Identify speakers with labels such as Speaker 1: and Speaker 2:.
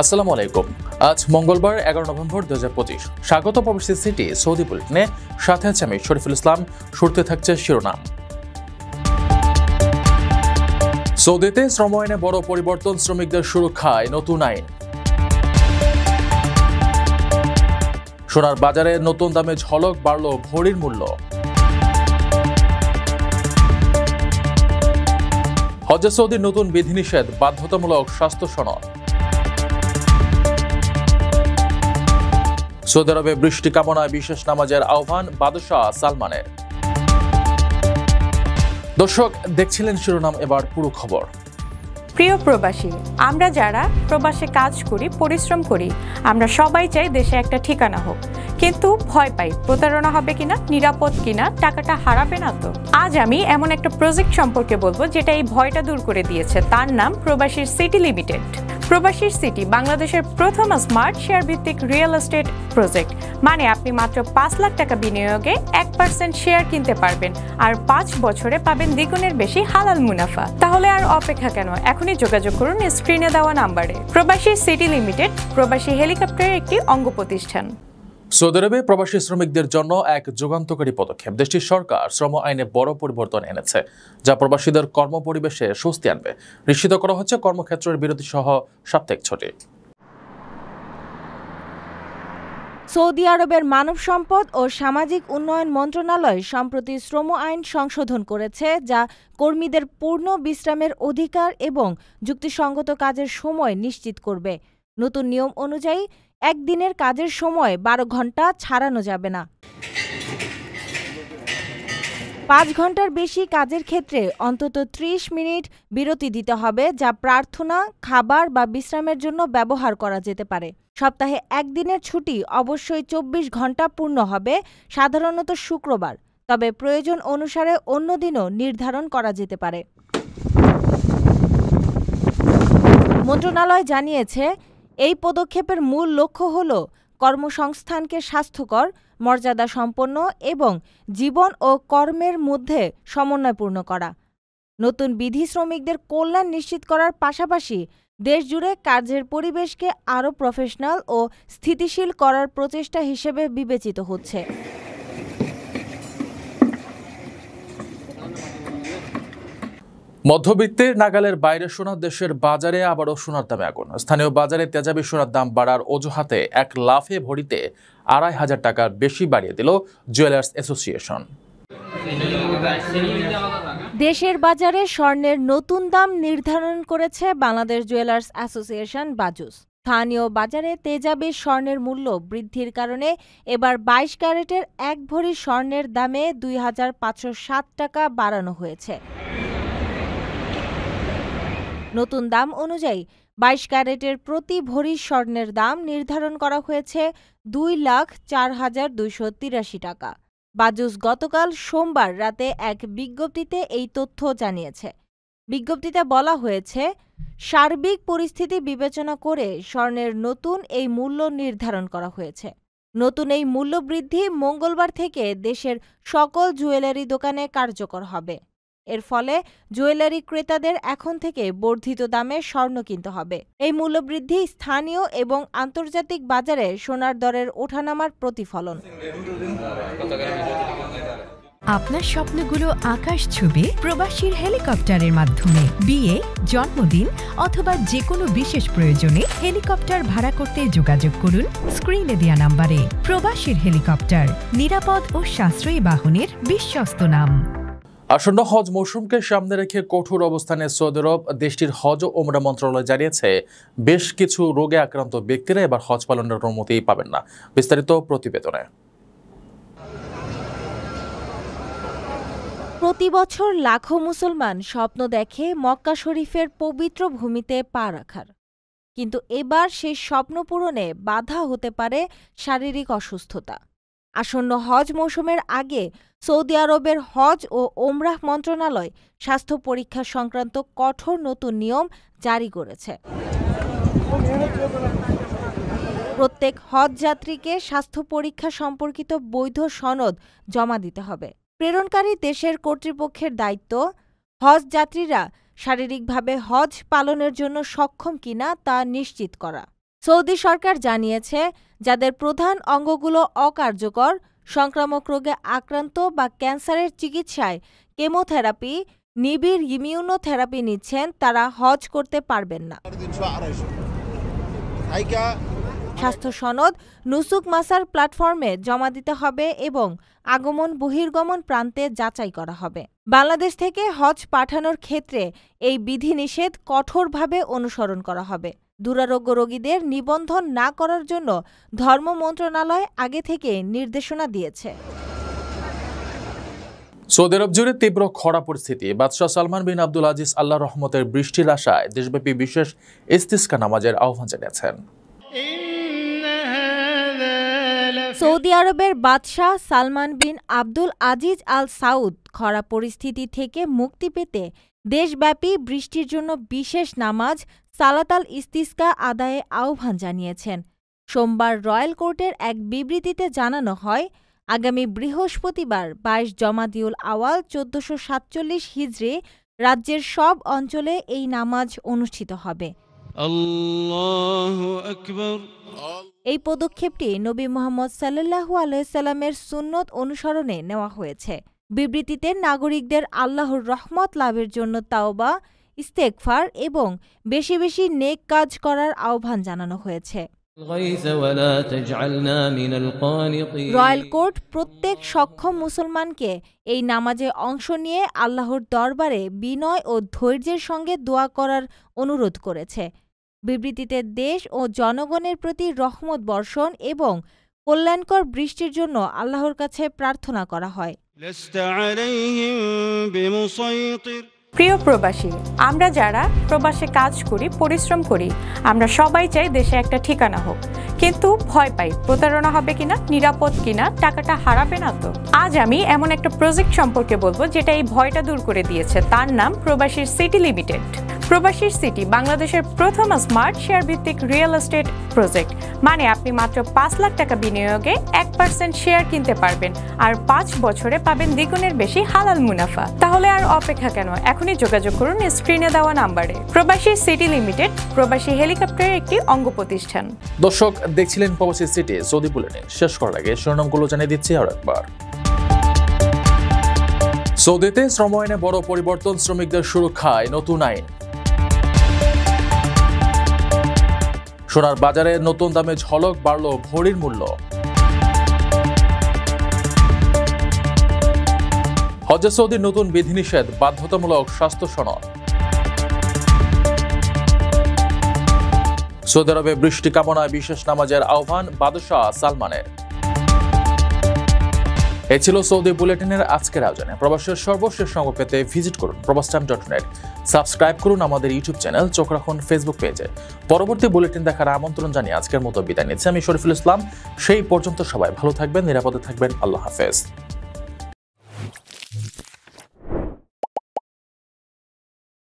Speaker 1: আসসালামু আলাইকুম। আজ মঙ্গলবার 11 নভেম্বর 2025। স্বাগত প্রবাসী সিটি সৌদি বুলেটিনে, সাথে আছে আমি শরীফুল ইসলাম। শুরুতে থাকছে শিরোনাম। সৌদিতে শ্রম আইনে বড় পরিবর্তন, শ্রমিকদের সুরক্ষায় নতুন আইন। সোনার বাজারে নতুন দামে ঝলক, বাড়ল ভরির মূল্য। হজে সৌদির নতুন বিধিনিষেধ, বাধ্যতামূলক স্বাস্থ্য সনদ। সৌদি আরবে বৃষ্টি কামনায় বিশেষ নামাজের আহ্বান বাদশাহ সালমানের। দর্শক, দেখছিলেন শিরোনাম, এবার পুরো খবর।
Speaker 2: প্রিয় প্রবাসী, আমরা যারা প্রবাসে কাজ করি, পরিশ্রম করি, আমরা সবাই চাই দেশে একটা ঠিকানা হোক, কিন্তু ভয় পাই প্রতারণা হবে কিনা, নিরাপদ কিনা, টাকাটা হারাবে না তো। আজ আমি এমন একটা প্রজেক্ট সম্পর্কে বলবো যেটা এই ভয়টা দূর করে দিয়েছে। তার নাম প্রবাসীর সিটি লিমিটেড। প্রবাসীর সিটি বাংলাদেশের প্রথম স্মার্ট শেয়ার ভিত্তিক রিয়েল এস্টেট প্রজেক্ট। মানে আপনি মাত্র 5 লাখ টাকা বিনিয়োগে 1% শেয়ার কিনতে পারবেন, আর 5 বছরে পাবেন দ্বিগুণের বেশি হালাল মুনাফা। তাহলে আর অপেক্ষা কেন? এখনই যোগাযোগ করুন স্ক্রিনে দেওয়া নাম্বারে। প্রবাসী সিটি লিমিটেড প্রবাসী হেলিকপ্টারের একটি অঙ্গ প্রতিষ্ঠান।
Speaker 1: সৌদি আরবে প্রবাসী শ্রমিকদের জন্য এক যুগান্তকারী পদক্ষেপ। দেশটির সরকার শ্রম আইনে বড় পরিবর্তন এনেছে, যা প্রবাসীদের কর্মপরিবেশে স্বস্তি আনবে। নিশ্চিত করা হচ্ছে কর্মক্ষেত্রের বিরতি সহ সাপ্তাহিক ছুটি।
Speaker 3: সৌদি আরবের মানব সম্পদ ও সামাজিক উন্নয়ন মন্ত্রণালয় সম্প্রতি শ্রম আইন সংশোধন করেছে, যা কর্মীদের পূর্ণ বিশ্রামের অধিকার এবং যুক্তিসঙ্গত কাজের সময় নিশ্চিত করবে। নতুন নিয়ম অনুযায়ী একদিনের কাজের সময় 12 ঘন্টা ছাড়ানো যাবে না। 5 ঘন্টার বেশি কাজের ক্ষেত্রে অন্তত 30 মিনিট বিরতি দিতে হবে, যা প্রার্থনা, খাবার বা বিশ্রামের জন্য ব্যবহার করা যেতে পারে। সপ্তাহে একদিনের ছুটি অবশ্যই 24 ঘন্টা পূর্ণ হবে, সাধারণত শুক্রবার, তবে প্রয়োজন অনুসারে অন্য দিনও নির্ধারণ করা যেতে পারে। মন্ত্রণালয় জানিয়েছে, এই পদক্ষেপের মূল লক্ষ্য হল কর্মসংস্থানকে স্বাস্থ্যকর, মর্যাদা সম্পন্ন এবং জীবন ও কর্মের মধ্যে সমন্বয়পূর্ণ করা। নতুন বিধি শ্রমিকদের কল্যাণ নিশ্চিত করার পাশাপাশি দেশজুড়ে কাজের পরিবেশকে আরও প্রফেশনাল ও স্থিতিশীল করার প্রচেষ্টা হিসেবে বিবেচিত হচ্ছে।
Speaker 1: মধ্যবিত্তের নাগালের বাইরে সোনার দেশের বাজারে আবারও সোনার দামে আগুন। স্থানীয় বাজারে তেজাবি সোনার দাম বাড়ার অজুহাতে এক লাফে ভরিতে 2,500 টাকার বেশি বাড়িয়ে দিল জুয়েলার্স অ্যাসোসিয়েশন।
Speaker 3: দেশের বাজারে স্বর্ণের নতুন দাম নির্ধারণ করেছে বাংলাদেশ জুয়েলার্স অ্যাসোসিয়েশন বাজুস। স্থানীয় বাজারে তেজাবি স্বর্ণের মূল্য বৃদ্ধির কারণে এবার 22 ক্যারেটের 1 ভরি স্বর্ণের দামে 2,507 টাকা বাড়ানো হয়েছে। নতুন দাম অনুযায়ী 22 ক্যারেটের প্রতি ভরি স্বর্ণের দাম নির্ধারণ করা হয়েছে 2,04,283 টাকা। বাজুস গতকাল সোমবার রাতে এক বিজ্ঞপ্তিতে এই তথ্য জানিয়েছে। বিজ্ঞপ্তিতে বলা হয়েছে, সার্বিক পরিস্থিতি বিবেচনা করে স্বর্ণের নতুন এই মূল্য নির্ধারণ করা হয়েছে। নতুন এই মূল্য বৃদ্ধি মঙ্গলবার থেকে দেশের সকল জুয়েলারি দোকানে কার্যকর হবে। এর ফলে জুয়েলারি ক্রেতাদের এখন থেকে বর্ধিত দামে স্বর্ণ কিনতে হবে। এই মূল্যবৃদ্ধি স্থানীয় এবং আন্তর্জাতিক বাজারে সোনার দরের ওঠানামার প্রতিফলন।
Speaker 4: আপনার স্বপ্নগুলো আকাশ ছুবে প্রবাসীর হেলিকপ্টারের মাধ্যমে। বিয়ে, জন্মদিন অথবা যে কোনো বিশেষ প্রয়োজনে হেলিকপ্টার ভাড়া করতে যোগাযোগ করুন স্ক্রিনে দেয়া নাম্বারে। প্রবাসীর হেলিকপ্টার, নিরাপদ ও সাশ্রয়ী বাহনের বিশ্বস্ত নাম।
Speaker 1: আসন্ন হজ মৌসুমকে সামনে রেখে কঠোর অবস্থানে সৌদি আরব। দেশটির হজ ও ওমরা মন্ত্রণালয় জানিয়েছে, বেশ কিছু রোগে আক্রান্ত ব্যক্তিরা এবার হজ পালনের অনুমতি পাবেন না। বিস্তারিত প্রতিবেদনে।
Speaker 3: প্রতি বছর লাখো মুসলমান স্বপ্ন দেখে মক্কা শরীফের পবিত্র ভূমিতে পা রাখার, কিন্তু এবার সেই স্বপ্ন পূরণে বাধা হতে পারে শারীরিক অসুস্থতা। আসন্ন হজ মৌসুমের আগে সৌদি আরবের হজ ও ওমরাহ মন্ত্রণালয় স্বাস্থ্য পরীক্ষা সংক্রান্ত কঠোর নতুন নিয়ম জারি করেছে। প্রত্যেক হজ যাত্রীকে স্বাস্থ্য পরীক্ষা সম্পর্কিত বৈধ সনদ জমা দিতে হবে। প্রেরণকারী দেশের কর্তৃপক্ষের দায়িত্ব হজ যাত্রীরা শারীরিকভাবে হজ পালনের জন্য সক্ষম কিনা তা নিশ্চিত করা। সৌদি সরকার জানিয়েছে, যাদের প্রধান অঙ্গগুলো অকার্যকর, সংক্রামক রোগে আক্রান্ত বা ক্যান্সারের চিকিৎসায় কেমোথেরাপি, নিবিড় ইমিউনোথেরাপি নিচ্ছেন, তারা হজ করতে পারবেন না। স্বাস্থ্য সনদ নুসুক মাসার প্ল্যাটফর্মে জমা দিতে হবে এবং আগমন বহির্গমন প্রান্তে যাচাই করা হবে। বাংলাদেশ থেকে হজ পাঠানোর ক্ষেত্রে এই বিধিনিষেধ কঠোরভাবে অনুসরণ করা হবে। দুরারোগ্য রোগীদের নিবন্ধন না করার জন্য ধর্ম মন্ত্রণালয় আগে থেকে নির্দেশনা দিয়েছে।
Speaker 1: সৌদি আরব জুড়ে তীব্র খরা পরিস্থিতি। বাদশাহ সালমান বিন আব্দুল আজিজ আল্লাহর রহমতের বৃষ্টির আশায় দেশব্যাপী বিশেষ ইস্তিসকা নামাজের আহ্বান জানিয়েছেন।
Speaker 3: সৌদি আরবের বাদশাহ সালমান বিন আব্দুল আজিজ আল সাউদ খরা পরিস্থিতি থেকে মুক্তি পেতে দেশব্যাপী বৃষ্টির জন্য বিশেষ নামাজ সালাত আল ইস্তিসকা আদায়ে আহ্বান জানিয়েছেন। সোমবার রয়্যাল কোর্টের এক বিবৃতিতে জানানো হয়, আগামী বৃহস্পতিবার ২২ জমাদিউল আওয়াল ১৪৪৭ হিজরি রাজ্যের সব অঞ্চলে এই নামাজ অনুষ্ঠিত হবে।
Speaker 5: আল্লাহু আকবার।
Speaker 3: এই পদক্ষেপটি নবী মুহাম্মদ সাল্লাল্লাহু আলাইহি সাল্লামের সুন্নত অনুসরণে নেওয়া হয়েছে। বিবৃতিতে নাগরিকদের আল্লাহর রহমত লাভের জন্য তাওবা, ইস্তেগফার এবং বেশি বেশি নেক কাজ করার আহ্বান জানানো হয়েছে। রয়্যাল কোর্ট প্রত্যেক সক্ষম মুসলমানকে এই নামাজে অংশ নিয়ে আল্লাহর দরবারে বিনয় ও ধৈর্যের সঙ্গে দোয়া করার অনুরোধ করেছে। বিবৃতিতে দেশ ও জনগণের প্রতি রহমত বর্ষণ এবং কল্যাণকর বৃষ্টির জন্য আল্লাহর কাছে প্রার্থনা করা হয়।
Speaker 2: প্রিয় প্রবাসী, আমরা যারা প্রবাসে কাজ করি, পরিশ্রম করি, আমরা সবাই চাই দেশে একটা ঠিকানা হোক, কিন্তু ভয় পাই প্রতারণা হবে কিনা, নিরাপদ কিনা, টাকাটা হারাবে না তো। আজ আমি এমন একটা প্রজেক্ট সম্পর্কে বলবো যেটা এই ভয়টা দূর করে দিয়েছে। তার নাম প্রবাসীর সিটি লিমিটেড। প্রবাসীর সিটি বাংলাদেশের প্রথম স্মার্ট শেয়ার ভিত্তিক রিয়েল এস্টেট প্রজেক্ট। মানে আপনি মাত্র ৫ লাখ টাকা বিনিয়োগে ১% শেয়ার কিনতে পারবেন আর ৫ বছরে পাবেন দ্বিগুণের বেশি হালাল মুনাফা। তাহলে আর অপেক্ষা কেন? এখনই যোগাযোগ করুন স্ক্রিনে দেওয়া নাম্বারে। প্রবাসী সিটি লিমিটেড প্রবাসী হেলিকপ্টারের একটি অঙ্গ প্রতিষ্ঠান।
Speaker 1: দর্শক দেখছিলেন প্রবাসী সিটি সৌদি বুলেটিন। শেষ করার আগে শিরোনামগুলো জানিয়ে দিচ্ছি আরো একবার। সৌদিতে শ্রম আইনে বড় পরিবর্তন, শ্রমিকদের সুরক্ষায় নতুন আইন। সোনার বাজারে নতুন দামে ঝলক, বাড়ল ভরির মূল্য। হজে সৌদির নতুন বিধিনিষেধ, বাধ্যতামূলক স্বাস্থ্য সনদ। সৌদি আরবে বৃষ্টি কামনায় বিশেষ নামাজের আহ্বান বাদশাহ সালমানের। এ ছিল সৌদি বুলেটিনের আজকের আয়োজনে। প্রবাসের সর্বশেষ সংবাদ পেতে ভিজিট করুন probastime.net। সাবস্ক্রাইব করুন আমাদের ইউটিউব চ্যানেল, চোখ রাখুন ফেসবুক পেজে। পরবর্তী বুলেটিন দেখার আমন্ত্রণ জানিয়ে আজকের মতো বিদায় নিচ্ছি আমি শরীফুল ইসলাম। সেই পর্যন্ত সবাই ভালো থাকবেন, নিরাপদে থাকবেন। আল্লাহ হাফেজ।